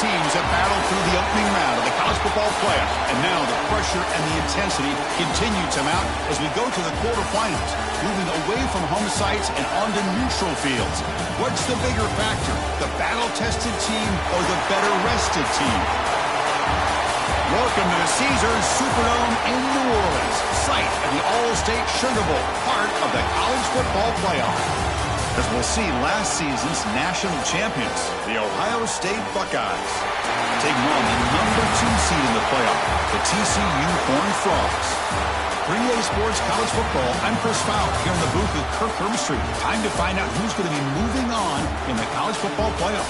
teams have battled through the opening round of the college football playoff, and now the pressure and the intensity continue to mount as we go to the quarterfinals, moving away from home sites and onto neutral fields. What's the bigger factor, the battle-tested team or the better-rested team? Welcome to the Caesars Superdome in New Orleans, site of the All-State Sugar Bowl, part of the college football playoff. As we'll see last season's national champions, the Ohio State Buckeyes, taking on the #2 seed in the playoff, the TCU Horned Frogs. 3A Sports College Football, I'm Chris Fowle, here in the booth with Kirk Herbstreit. Time to find out who's going to be moving on in the college football playoff.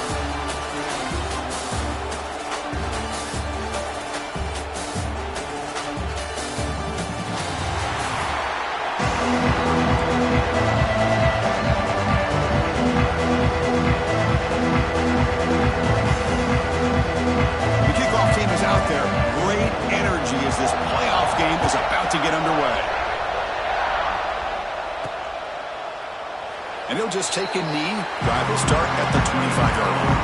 Is about to get underway. And he'll just take a knee. Drive will start at the 25-yard line.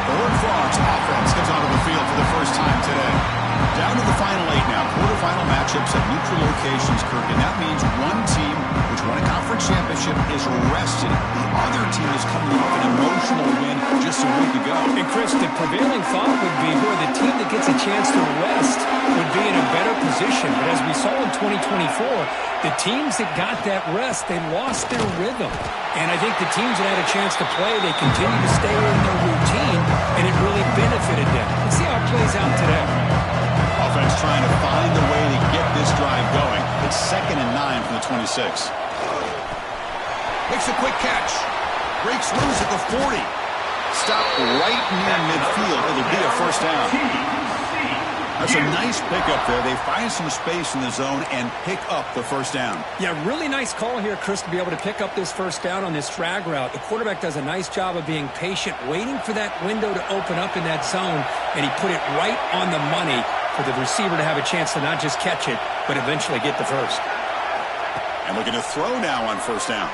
The Horned Frogs offense comes onto the field for the first time today. Down to the final 8 now. Quarterfinal matchups at neutral locations, Kirk. And that means one team, which won a conference championship, is rested. The other team is coming off an emotional win just a week ago. And Chris, the prevailing thought would be where the team that gets a chance to rest would be in a better position. But as we saw in 2024, the teams that got that rest, they lost their rhythm. And I think the teams that had a chance to play, they continue to stay in their routine, and it really benefited them. Let's see how it plays out today. Offense trying to find a way to get this drive going. It's 2nd and 9 from the 26. Makes a quick catch. Breaks loose at the 40. Stop right near midfield. It'll be a first down. That's a nice pickup there. They find some space in the zone and pick up the first down. Yeah, really nice call here, Chris, to be able to pick up this first down on this drag route. The quarterback does a nice job of being patient, waiting for that window to open up in that zone, and he put it right on the money for the receiver to have a chance to not just catch it, but eventually get the first. And looking to throw now on first down.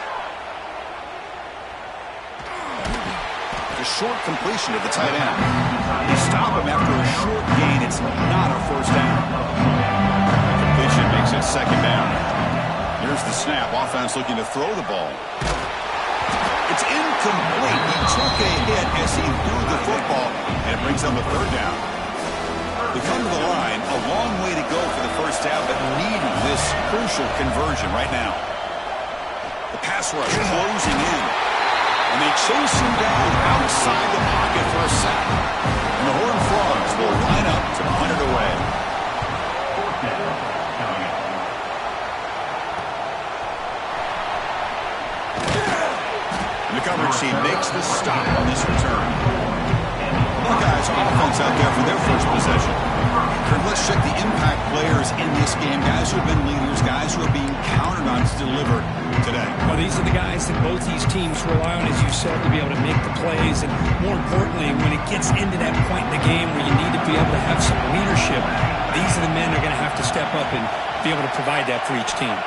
A short completion to the tight end. They stop him after a short gain. It's not a first down. Completion makes it 2nd down. Here's the snap. Offense looking to throw the ball. It's incomplete. He took a hit as he threw the football, and it brings them a 3rd down. They come to the line, a long way to go for the first down, but needing this crucial conversion right now. The pass rush closing in. And they chase him down outside the pocket for a sack. And the Horned Frogs will line up to punt it away. And the coverage team makes the stop on this return. Buckeyes offense out there for their first possession. Kurt, let's check the impact players in this game. Guys who have been leaders, guys who are being counted on to deliver today. Well, these are the guys that both these teams rely on, as you said, to be able to make the plays. And more importantly, when it gets into that point in the game where you need to be able to have some leadership, these are the men that are going to have to step up and be able to provide that for each team.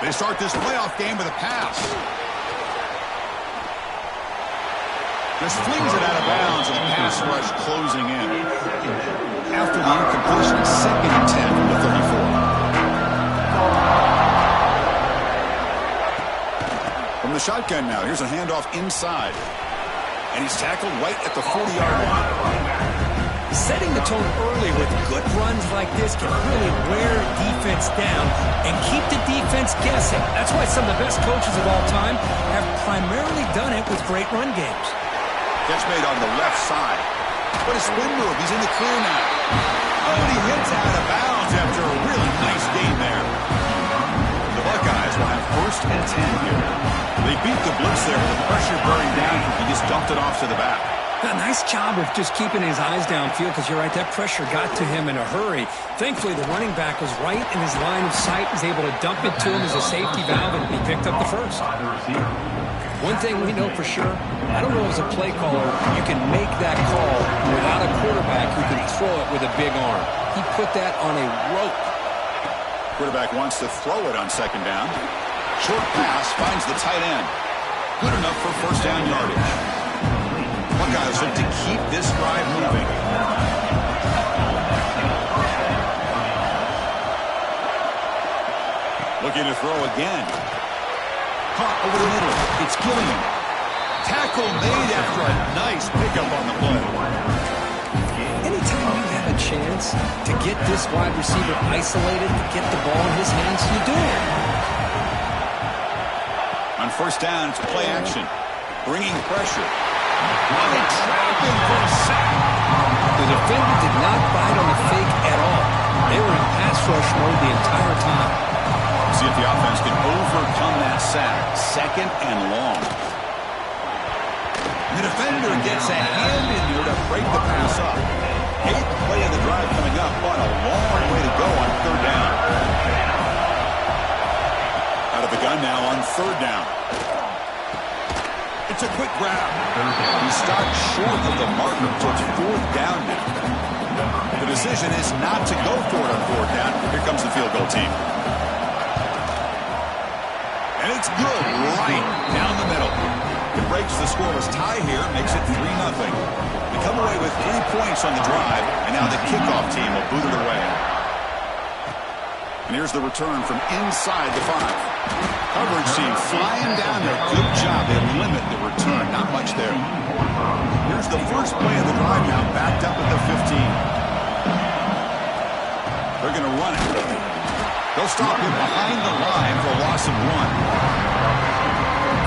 They start this playoff game with a pass. Just flings it out of bounds, and the pass rush closing in. After the incompletion, 2nd and 10 from the 34. From the shotgun now, here's a handoff inside. And he's tackled right at the 40-yard line. Setting the tone early with good runs like this can really wear defense down and keep the defense guessing. That's why some of the best coaches of all time have primarily done it with great run games. Catch made on the left side. What a spin move. He's in the clear now. Oh, and he hits out of bounds after a really nice gain there. The Buckeyes will have 1st and 10 here. They beat the blitz there with the pressure bearing down. He just dumped it off to the back. A nice job of just keeping his eyes downfield, because you're right, that pressure got to him in a hurry. Thankfully, the running back was right in his line of sight, was able to dump it to him as a safety valve, and he picked up the first. One thing we know for sure, I don't know as a play caller, you can make that call without a quarterback who can throw it with a big arm. He put that on a rope. Quarterback wants to throw it on 2nd down. Short pass finds the tight end. Good enough for first down yardage. Buckeyes look to keep this drive moving. Looking to throw again. Caught over the middle. It's Gilliam. Tackle made after a nice pickup on the play. Anytime you have a chance to get this wide receiver isolated, to get the ball in his hands, you do it. On first down, it's play action. Bringing pressure. Now they trap him for a sack. The defender did not bite on the fake at all. They were in pass rush mode the entire time. See if the offense can overcome that sack. Second and long. The defender gets a hand in there to break the pass up. Eighth play of the drive coming up, but a long way to go on third down. Out of the gun now on third down. It's a quick grab. He stopped short of the marker towards fourth down now. The decision is not to go for it on fourth down. Here comes the field goal team. And it's good right down the middle. It breaks the scoreless tie here, makes it 3-0. They come away with 3 points on the drive, and now the kickoff team will boot it away. And here's the return from inside the 5. Coverage team flying down there. Good job. They limit the return. Not much there. Here's the first play of the drive now, backed up at the 15. They're going to run it. They'll stop him behind the line for a loss of 1.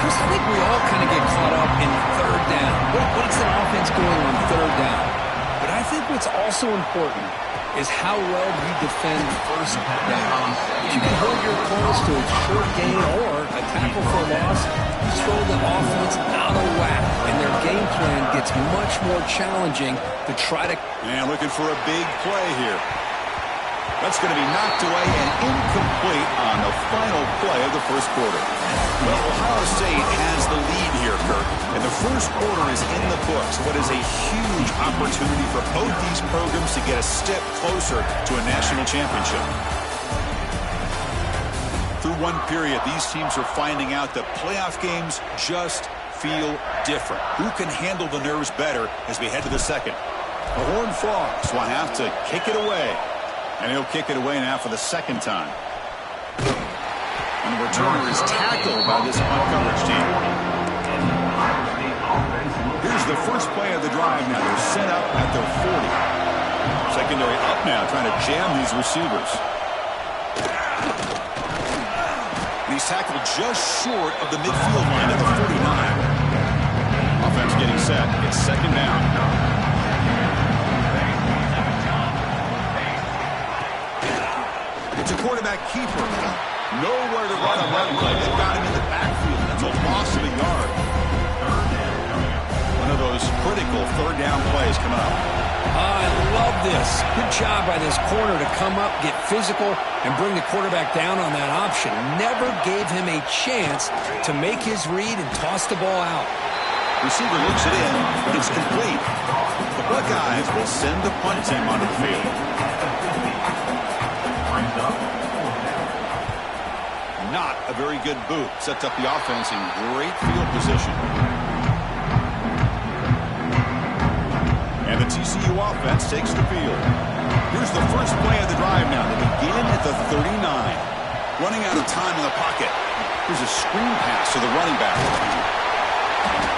Chris, I think we all kind of get caught up in third down. What's the offense going on third down? But I think what's also important is how well you defend first down. If you can hold your opponents to a short gain or a tackle for a loss, you throw the offense out of whack, and their game plan gets much more challenging to try to... And looking for a big play here. That's going to be knocked away and incomplete on the final play of the first quarter. Well, Ohio State has the lead here, Kirk, and the first quarter is in the books. What is a huge opportunity for both these programs to get a step closer to a national championship. Through one period, these teams are finding out that playoff games just feel different. Who can handle the nerves better as we head to the second? The Horned Frogs will have to kick it away. And he'll kick it away now for the second time. And the returner is tackled by this punt coverage team. Here's the first play of the drive now. They're set up at their 40. Secondary up now, trying to jam these receivers. And he's tackled just short of the midfield line at the 49. Offense getting set. It's second down. It's a quarterback keeper. Nowhere to run on that play. They've got him in the backfield. That's a loss of a yard. One of those critical third down plays coming up. I love this. Good job by this corner to come up, get physical, and bring the quarterback down on that option. Never gave him a chance to make his read and toss the ball out. Receiver looks it in. It's complete. The Buckeyes will send the punt team onto the field. Not a very good boot. Sets up the offense in great field position. And the TCU offense takes the field. Here's the first play of the drive now. They begin at the 39. Running out of time in the pocket. Here's a screen pass to the running back.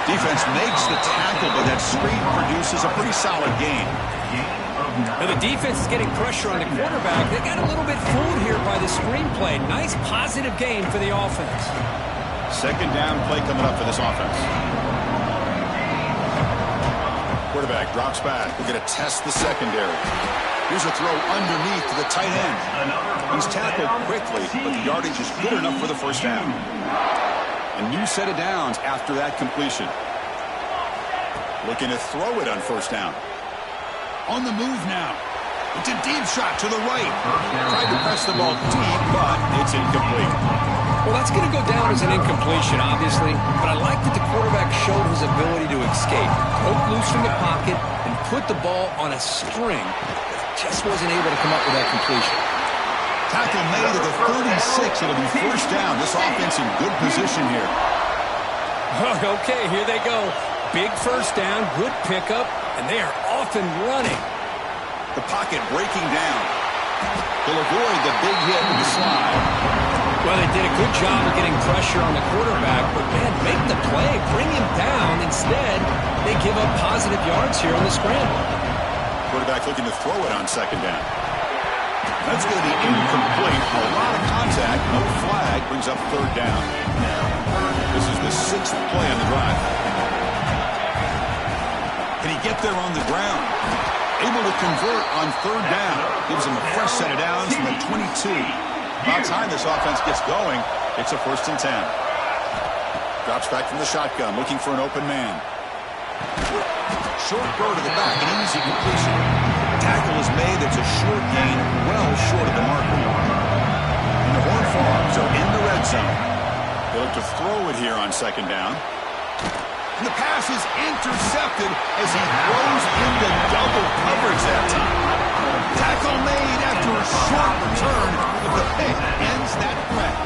Defense makes the tackle, but that screen produces a pretty solid gain. Now the defense is getting pressure on the quarterback. They got a little bit fooled here by the screenplay. Nice positive gain for the offense. Second down play coming up for this offense. Quarterback drops back. We're going to test the secondary. Here's a throw underneath to the tight end. He's tackled quickly, but the yardage is good enough for the first down. A new set of downs after that completion. Looking to throw it on first down. On the move now. It's a deep shot to the right. Tried to press the ball deep, but it's incomplete. Well, that's going to go down as an incompletion, obviously. But I like that the quarterback showed his ability to escape. Broke loose from the pocket and put the ball on a string. Just wasn't able to come up with that completion. Tackle made at the 36. It'll be first down. This offense in good position here. Okay, here they go. Big first down, good pickup, and they are off and running. The pocket breaking down. He'll avoid the big hit with the slide. Well, they did a good job of getting pressure on the quarterback, but, man, make the play, bring him down. Instead, they give up positive yards here on the scramble. Quarterback looking to throw it on second down. That's going to be incomplete. A lot of contact, no flag, brings up third down. This is the 6th play on the drive. Can he get there on the ground? Able to convert on third down. Gives him a fresh set of downs from the 22. About time this offense gets going. It's a 1st and 10. Drops back from the shotgun, looking for an open man. Short throw to the back, an easy completion. Tackle is made. It's a short gain, well short of the marker. And the Horned Frogs are in the red zone. They look to throw it here on second down. And the pass is intercepted as he throws into double coverage that time. Tackle made after a short return, but the pick ends that threat.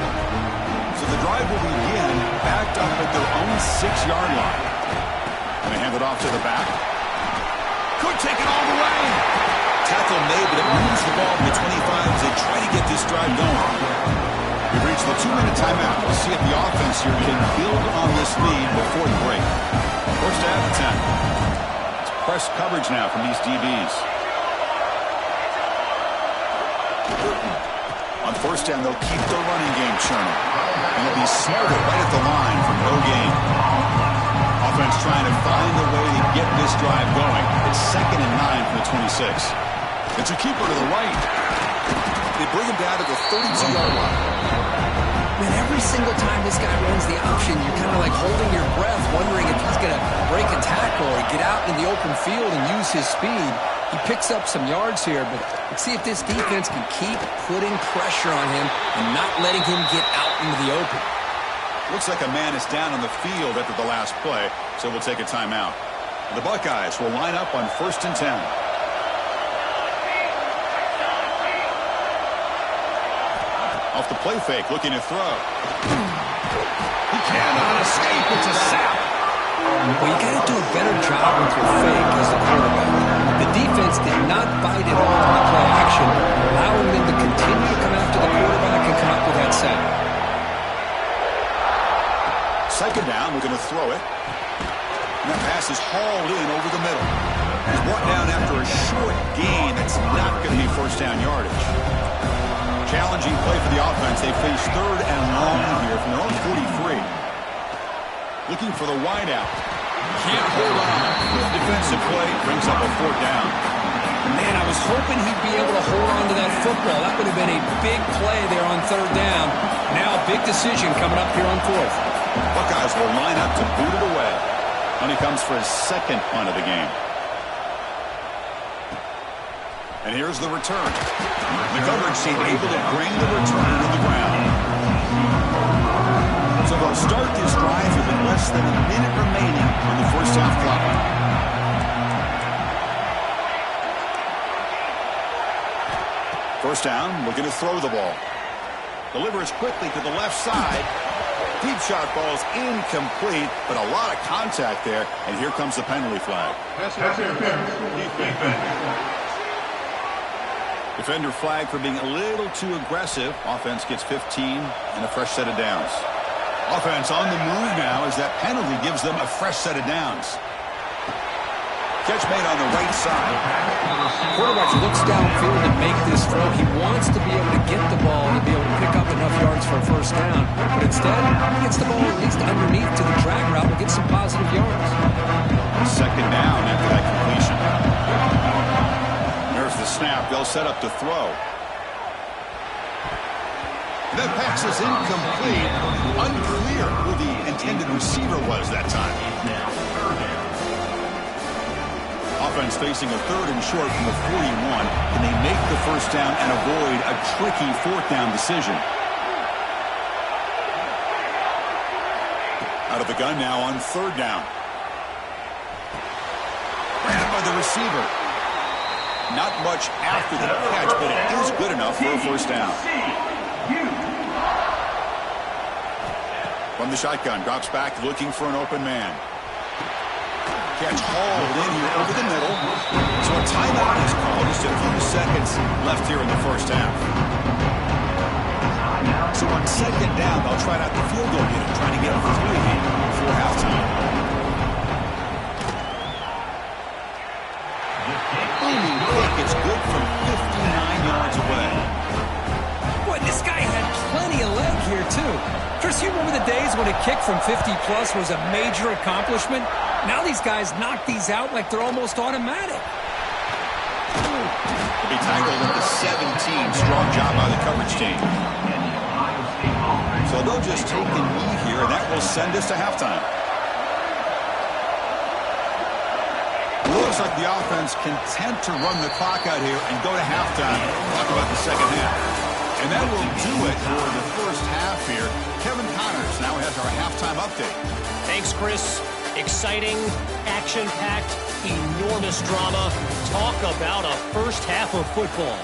So the drive will begin backed up at their own 6-yard line. And they hand it off to the back. Could take it all the way. Tackle made, but it moves the ball to the 25 as they try to get this drive going. We've reached the 2-minute timeout. We'll see if the offense here can build on this lead before the break. First down at 10. It's press coverage now from these DBs. On first down, they'll keep their running game churning. And they'll be smarter right at the line for no gain. Offense trying to find a way to get this drive going. It's 2nd and 9 from the 26. It's a keeper to the right. They bring him down to the 32-yard line. Man, every single time this guy runs the option, you're kind of like holding your breath, wondering if he's going to break a tackle or get out in the open field and use his speed. He picks up some yards here, but let's see if this defense can keep putting pressure on him and not letting him get out into the open. Looks like a man is down on the field after the last play, so we'll take a timeout. The Buckeyes will line up on 1st and 10. Off the play fake, looking to throw. He cannot escape. It's a sack. Well, you got to do a better job with your fake as the quarterback. The defense did not bite it all on the play action, allowing them to continue to come after the quarterback and come up with that sack. Second down, we're going to throw it. And that pass is hauled in over the middle. He's brought down after a short gain. That's not going to be first down yardage. Challenging play for the offense. They face 3rd and long here from their own 43. Looking for the wideout. Can't hold on. Defensive play brings up a 4th down. Man, I was hoping he'd be able to hold on to that football. That would have been a big play there on 3rd down. Now a big decision coming up here on 4th. Buckeyes will line up to boot it away. And he comes for his 2nd punt of the game. And here's the return. The coverage team able to bring the return to the ground. So they'll start this drive with less than a minute remaining on the first half clock. First down, looking to throw the ball. Delivers quickly to the left side. Deep shot ball is incomplete, but a lot of contact there, and here comes the penalty flag. Defender flag for being a little too aggressive. Offense gets 15 and a fresh set of downs. Offense on the move now as that penalty gives them a fresh set of downs. Catch made on the right side. Quarterback looks downfield and make this throw. He wants to be able to get the ball to be able to pick up enough yards for a first down. But instead, he gets the ball at least underneath to the drag route and get some positive yards. Second down after that completion. There's the snap. They'll set up to throw. That pass is incomplete. Unclear who the intended receiver was that time. Offense facing a 3rd and short from the 41. Can they make the first down and avoid a tricky 4th down decision? Out of the gun now on 3rd down. Ran by the receiver. Not much after the catch, but it is good enough for a first down. From the shotgun, drops back looking for an open man. Catch hauled in here over the middle. So a timeout is called. Just a few seconds left here in the first half. So on second down, they'll try out the field goal unit, trying to get a 3 before halftime. Booming kick. It's good from 59 yards away. Boy, this guy had plenty of leg here, too. Chris, you remember the days when a kick from 50-plus was a major accomplishment? Now these guys knock these out like they're almost automatic. He'll be tackled at the 17. Strong job by the coverage team. So they'll just take a knee here, and that will send us to halftime. Looks like the offense content to run the clock out here and go to halftime. Talk about the second half. And that will do it for the first half here. Kevin Connors now has our halftime update. Thanks, Chris. Exciting, action-packed, enormous drama. Talk about a first half of football.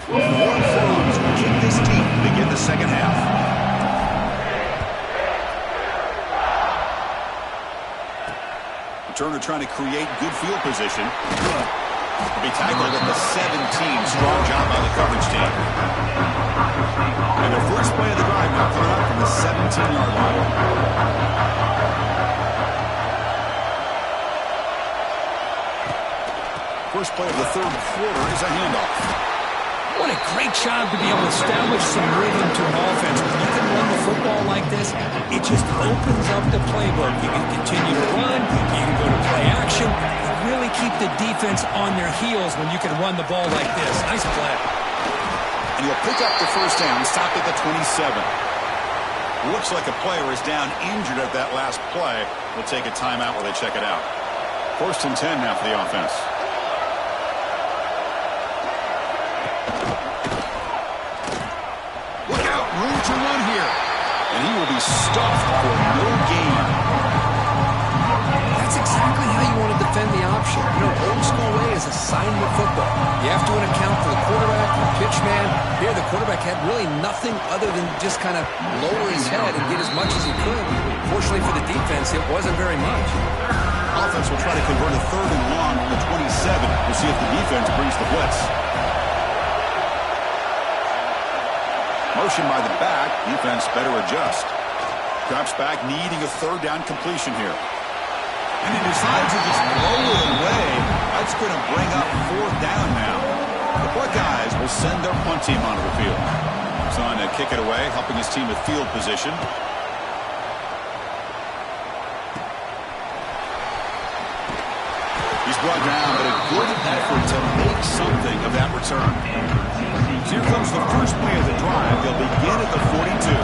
Warren Froms will kick this team to begin the second half. Turner trying to create good field position. Will be tackled at the 17. Strong job by the coverage team. And the first play of the drive now coming up from the 17-yard line. First play of the third quarter is a handoff. What a great job to be able to establish some rhythm to an offense. When you can run the football like this, it just opens up the playbook. You can continue to run. You can go to play action. You really keep the defense on their heels when you can run the ball like this. Nice play. And he'll pick up the first down, stop at the 27. Looks like a player is down injured at that last play. We'll take a timeout while they check it out. First and 10 now for the offense. Look out, room to run here. And he will be stuffed for no gain. That's exactly how you want to defend the option. You know, old school way is assignment football. You have to account for the quarterback, the pitch man. Here, the quarterback had really nothing other than just kind of lower his head and get as much as he could. Fortunately for the defense, it wasn't very much. Offense will try to convert a third and long on the 27. We'll see if the defense brings the blitz. Motion by the back. Defense better adjust. Drops back, needing a third down completion here. And he decides to just blow it away. That's going to bring up fourth down now. The Buckeyes will send their punt team onto the field. He's on to kick it away, helping his team with field position. He's brought down, but a good effort to make something of that return. So here comes the first play of the drive. They'll begin at the 42.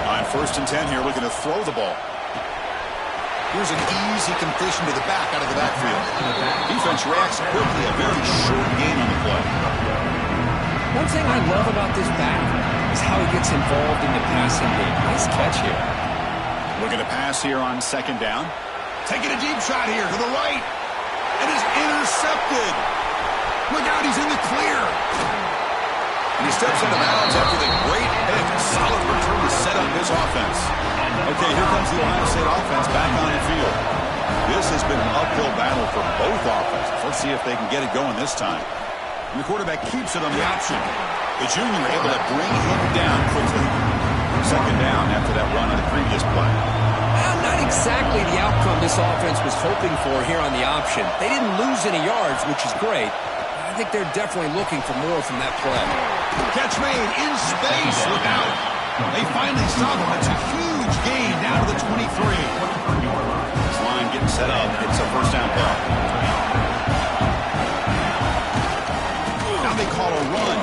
On first and 10 here, looking to throw the ball. Here's an easy completion to the back out of the backfield. Defense reacts quickly, a very short gain on the play. One thing I love about this back is how he gets involved in the passing game. Nice catch here. Looking to pass here on second down. Taking a deep shot here to the right. And is intercepted. Look out, he's in the clear. And he steps out of bounds after the great pick. A solid return to set up his offense. Okay, here comes the Ohio State offense back on the field. This has been an uphill battle for both offenses. Let's see if they can get it going this time. And the quarterback keeps it on the option. The junior able to bring him down quickly. Second down after that run on the previous play. Well, not exactly the outcome this offense was hoping for here on the option. They didn't lose any yards, which is great. I think they're definitely looking for more from that play. Catch made in space. Look out. They finally stop him. It's a huge gain down to the 23. This line getting set up. It's a first down play. Now they call a run.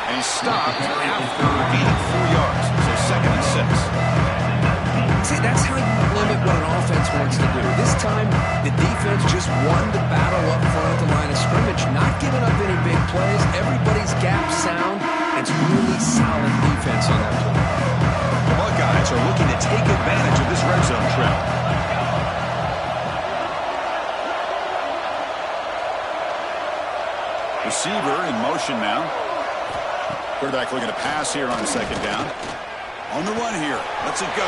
And he's stopped after gaining 4 yards. So second and 6. See, that's how you limit what an offense wants to do. This time, the defense just won the battle up front at the line of scrimmage, not giving up any big plays. Everybody's gap sound. It's really solid defense on that play. The Buckeyes are looking to take advantage of this red zone trap. Receiver in motion now. Quarterback looking to pass here on second down. On the run here. Lets it go.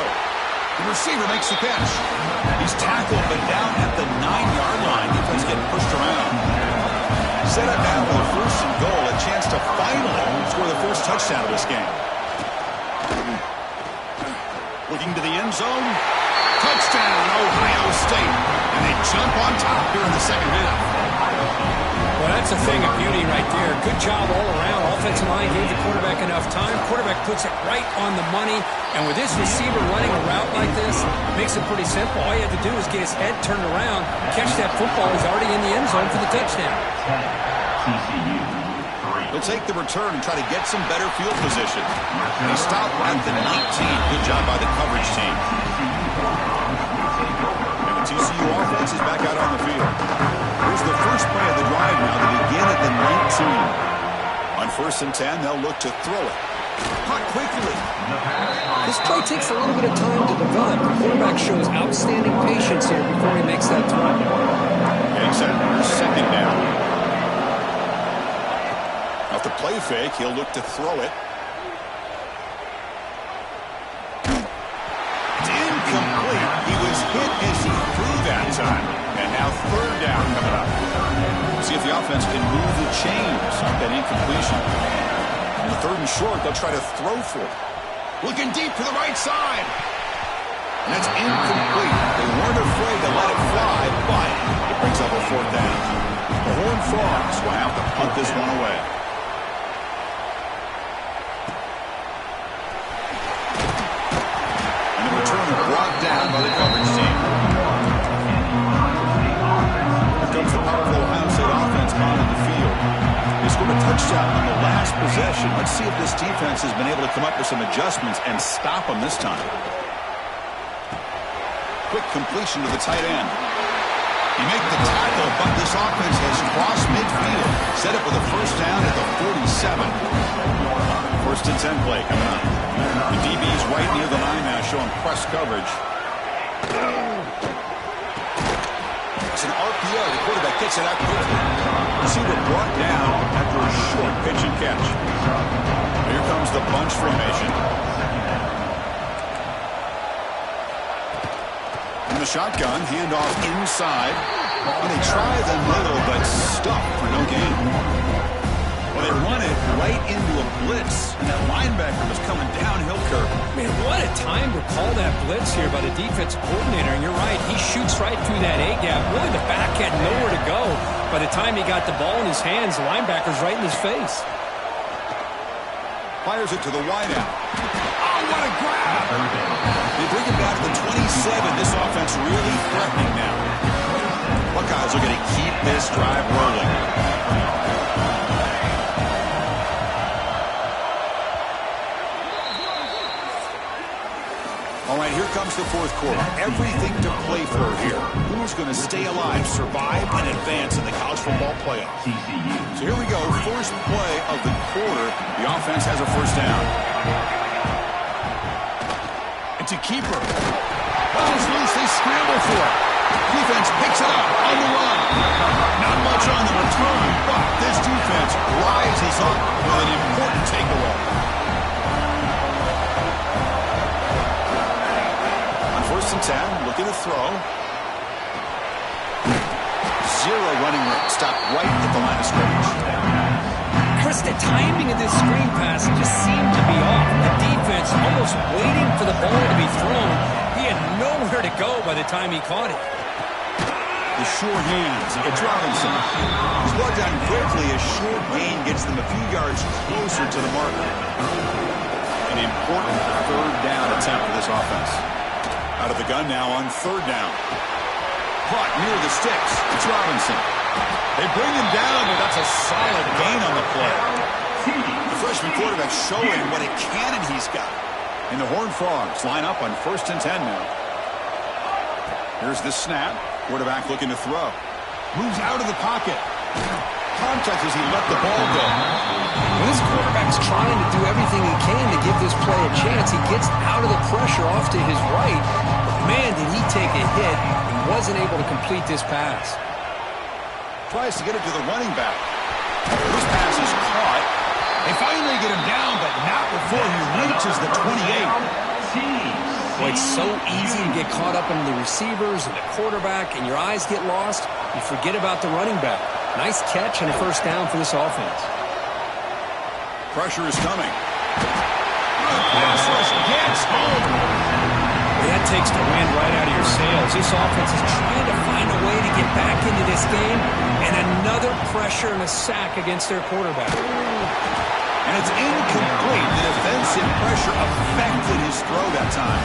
The receiver makes the catch. He's tackled, but down at the 9-yard line. Defense getting pushed around. Set up now with a 1st and goal. A chance to finally score the first touchdown of this game. Looking to the end zone. Touchdown, Ohio State. And they jump on top here in the second half. Well, that's a thing of beauty right there. Good job all around. Offensive line gave the quarterback enough time. Quarterback puts it right on the money. And with this receiver running a route like this, makes it pretty simple. All you have to do is get his head turned around, catch that football. He's already in the end zone for the touchdown. TCU. They'll take the return and try to get some better field position. They stop at the 19. Good job by the coverage team. And the TCU offense is back out on the field. Here's the first play of the drive now to begin at the 19. On 1st and 10, they'll look to throw it. Caught quickly. This play takes a little bit of time to develop. The quarterback shows outstanding patience here before he makes that throw. Getting set for 2nd down. Off the play fake, he'll look to throw it. It's incomplete. He was hit as he threw that time. And now 3rd down coming up. See if the offense can move the chains on that incompletion. On the 3rd and short, they'll try to throw for it. Looking deep to the right side. And that's incomplete. They weren't afraid to let it fly, but it brings up a 4th down. The Horned Frogs will have to punt this one away. And the returner brought down by the coverage team. Here comes the powerful Ohio State offense on the field. They scored a touchdown on the last possession. Let's see if this defense has been able to come up with some adjustments and stop them this time. Quick completion to the tight end. He made the tackle, but this offense has crossed midfield. Set up with a 1st down at the 47. 1st and 10 play coming up. The DB's right near the line now, showing press coverage. It's an RPO. The quarterback gets it out quickly. Receiver brought down after a short pitch and catch. Here comes the bunch formation. In the shotgun, handoff inside. And they try the middle, but stuck for no gain. Well, they run it right into a blitz, and that linebacker was coming downhill curve. Man, what a time to call that blitz here by the defensive coordinator. And you're right, he shoots right through that A-gap. Really, the back had nowhere to go. By the time he got the ball in his hands, the linebacker's right in his face. Fires it to the wideout. Oh, what a grab! They bring it back to the 27. This offense really threatening now. Buckeyes are going to keep this drive rolling. All right, here comes the 4th quarter. Everything to play for here. Who's going to stay alive, survive, and advance in the college football playoff? So here we go. First play of the quarter. The offense has a 1st down. It's a keeper. Ball's loose. They scramble for it. Defense picks it up on the run. Not much on the return, but this defense rises up with an important takeaway. 1st and 10, looking to throw. 0 running room. Stopped right at the line of scrimmage. Chris, the timing of this screen pass just seemed to be off. The defense almost waiting for the ball to be thrown. He had nowhere to go by the time he caught it. The sure hands. It's Robinson. He's brought down quickly. A short gain gets them a few yards closer to the marker. An important 3rd down attempt for this offense. Out of the gun now on 3rd down. Caught near the sticks. It's Robinson. They bring him down, but that's a solid gain on the play. The freshman quarterback showing what a cannon he's got. And the Horned Frogs line up on 1st and 10 now. Here's the snap. Quarterback looking to throw. Moves out of the pocket. Contact as he let the ball go. Well, this quarterback's trying to do everything he can to give this play a chance. He gets out of the pressure off to his right. But man, did he take a hit and wasn't able to complete this pass. Tries to get it to the running back. This pass is caught. They finally get him down, but not before he reaches the 28. Boy, it's so easy to get caught up in the receivers and the quarterback, and your eyes get lost. You forget about the running back. Nice catch and a first down for this offense. Pressure is coming. Pass rush gets home. That takes the wind right out of your sails. This offense is trying to find a way to get back into this game, and another pressure and a sack against their quarterback. And it's incomplete. The defensive pressure affected his throw that time.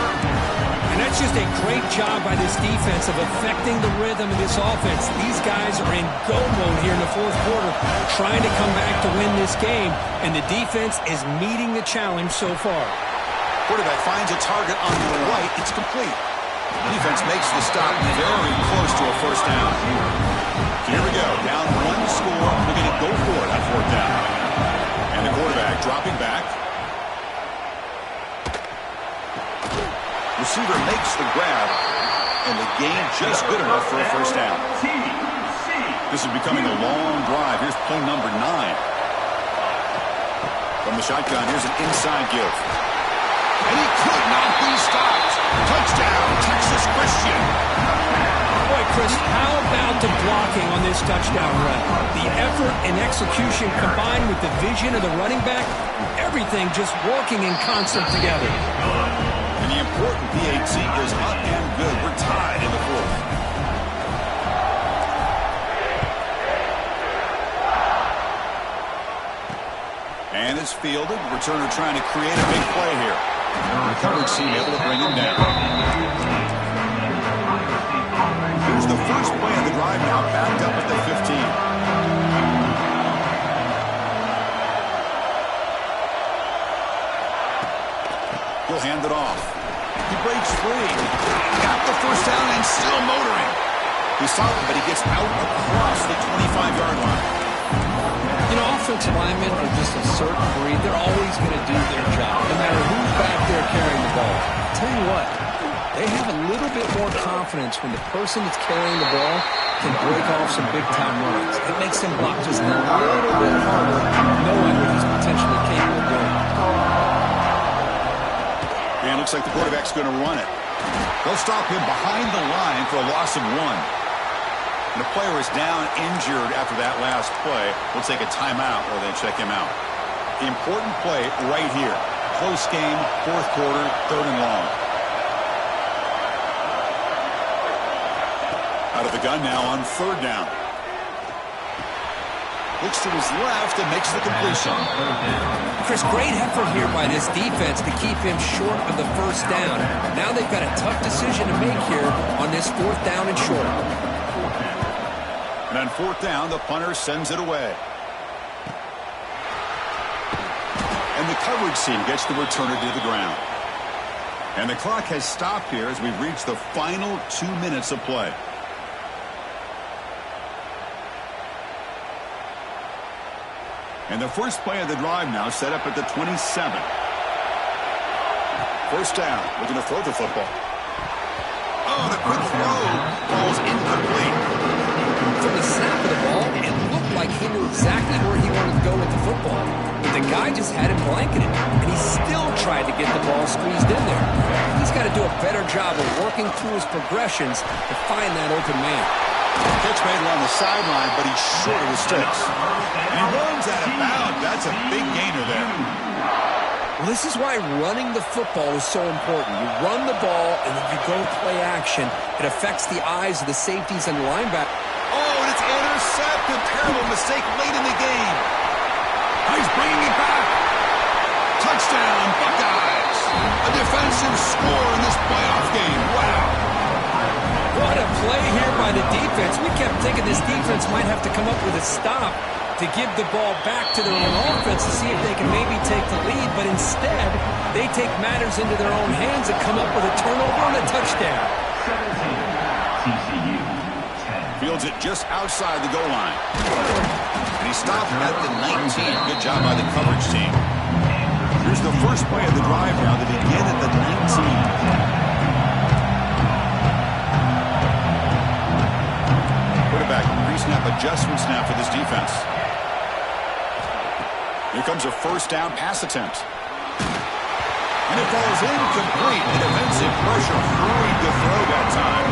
And that's just a great job by this defense of affecting the rhythm of this offense. These guys are in go mode here in the fourth quarter, trying to come back to win this game, and the defense is meeting the challenge so far. Quarterback finds a target on the right. It's complete. Defense makes the stop very close to a first down. Here we go. Down one score. We're going to go for it on fourth down. And the quarterback dropping back. Receiver makes the grab, and the gain just good enough for a first down. This is becoming a long drive. Here's play number 9. From the shotgun, here's an inside give. And he could not be stopped. Touchdown, Texas Christian. Boy, Chris, how about the blocking on this touchdown run? The effort and execution combined with the vision of the running back, everything just working in concert together. And the important PAT is up and good. We're tied in the fourth. And it's fielded. Returner trying to create a big play here. The coverage team able to bring him down. Here's the first play of the drive now, backed up at the 15. He'll hand it off. He breaks free. Got the first down and still motoring. He's solid, but he gets out across the 25-yard line. You know, offensive linemen are just a certain breed. They're always going to do their job, no matter who's back there carrying the ball. I'll tell you what, they have a little bit more confidence when the person that's carrying the ball can break off some big-time runs. It makes them block just a little bit harder, knowing what he's potentially capable of doing. And it looks like the quarterback's going to run it. They'll stop him behind the line for a loss of 1. And the player is down injured after that last play. We'll take a timeout or they check him out. The important play right here. Close game, fourth quarter, 3rd and long. Out of the gun now on 3rd down. Looks to his left and makes the completion. Chris, great effort here by this defense to keep him short of the first down. Now they've got a tough decision to make here on this 4th down and short. And on 4th down, the punter sends it away. And the coverage team gets the returner to the ground. And the clock has stopped here as we've reached the final 2 minutes of play. And the first play of the drive now set up at the 27. First down, looking to throw the football. Oh, the quick throw falls incomplete. From the snap of the ball, it looked like he knew exactly where he wanted to go with the football. But the guy just had him blanketed, and he still tried to get the ball squeezed in there. He's got to do a better job of working through his progressions to find that open man. Catch made along the sideline, but he's short of the sticks. And he runs out of bounds. That's a big gainer there. Well, this is why running the football is so important. You run the ball, and then you go play action. It affects the eyes of the safeties and the linebackers. Oh, and it's intercepted. Terrible mistake late in the game. He's bringing it back. Touchdown, Buckeyes. A defensive score in this playoff game. Wow. What a play here by the defense. We kept thinking this defense might have to come up with a stop to give the ball back to their own offense to see if they can maybe take the lead, but instead they take matters into their own hands and come up with a turnover and a touchdown. 17, TCU, 10. Fields it just outside the goal line. And he stopped at the 19. Good job by the coverage team. Here's the first play of the drive now that begin at the 19. Quarterback pre-snap adjustment snap for this defense. Here comes a first down pass attempt. And it falls incomplete. The defensive pressure hurried to throw that time.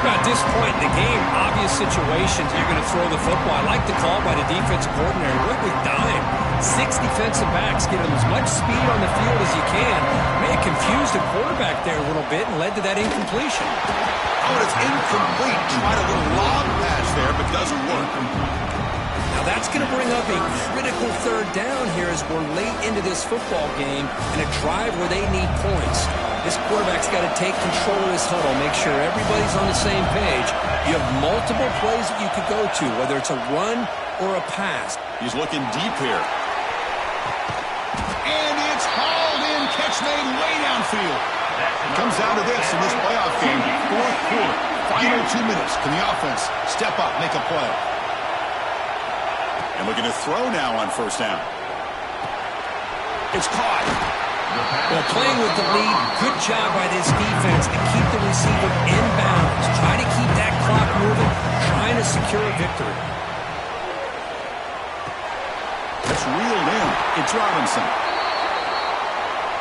At this point in the game, obvious situations, you're going to throw the football. I like the call by the defensive coordinator. Went with dime. 6 defensive backs, get them as much speed on the field as you can. May have confused the quarterback there a little bit and led to that incompletion. Oh, it's incomplete. Tried a little lob pass there, but doesn't work. Now that's going to bring up a critical third down here as we're late into this football game and a drive where they need points. This quarterback's got to take control of this huddle, make sure everybody's on the same page. You have multiple plays that you could go to, whether it's a run or a pass. He's looking deep here. And it's hauled in, catch made way downfield. It comes down to this in this playoff game, fourth quarter, final 2 minutes. Can the offense step up, make a play? And looking to throw now on first down. It's caught. Well, playing with the lead, good job by this defense to keep the receiver in bounds. Try to keep that clock moving, trying to secure a victory. That's reeled in. It's Robinson.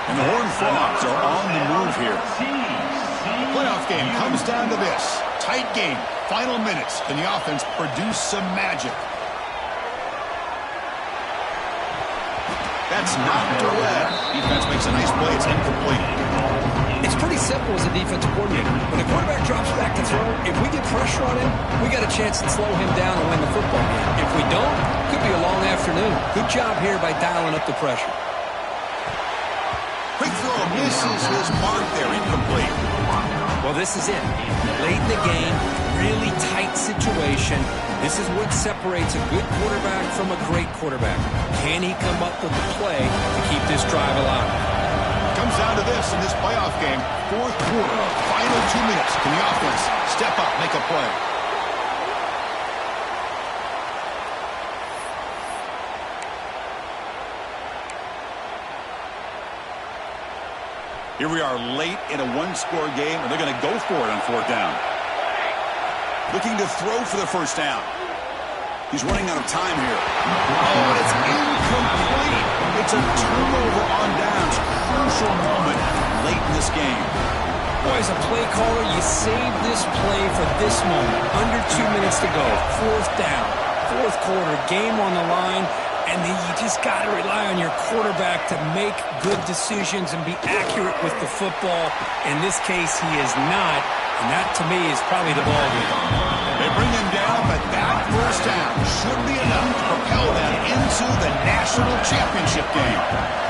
And the Horned Frogs are on the move here. The playoff game comes down to this. Tight game, final minutes. Can the offense produce some magic? That's knocked away. Defense makes a nice play. It's incomplete. It's pretty simple as a defensive coordinator. When the quarterback drops back to throw, if we get pressure on him, we got a chance to slow him down and win the football game. If we don't, it could be a long afternoon. Good job here by dialing up the pressure. Quick throw misses his mark there. Incomplete. Well, this is it. Late in the game, really tight situation. This is what separates a good quarterback from a great quarterback. Can he come up with a play to keep this drive alive? Comes down to this in this playoff game. Fourth quarter, final 2 minutes. Can the offense step up, make a play? Here we are late in a one-score game, and they're going to go for it on fourth down. Looking to throw for the first down. He's running out of time here. Oh, it's incomplete. It's a turnover on downs. Crucial moment late in this game. Boy, as a play caller, you save this play for this moment. Under 2 minutes to go. Fourth down. Fourth quarter. Game on the line. And then you just got to rely on your quarterback to make good decisions and be accurate with the football. In this case, he is not. And that, to me, is probably the ball game. They bring him down, but that first down should be enough to propel them into the national championship game.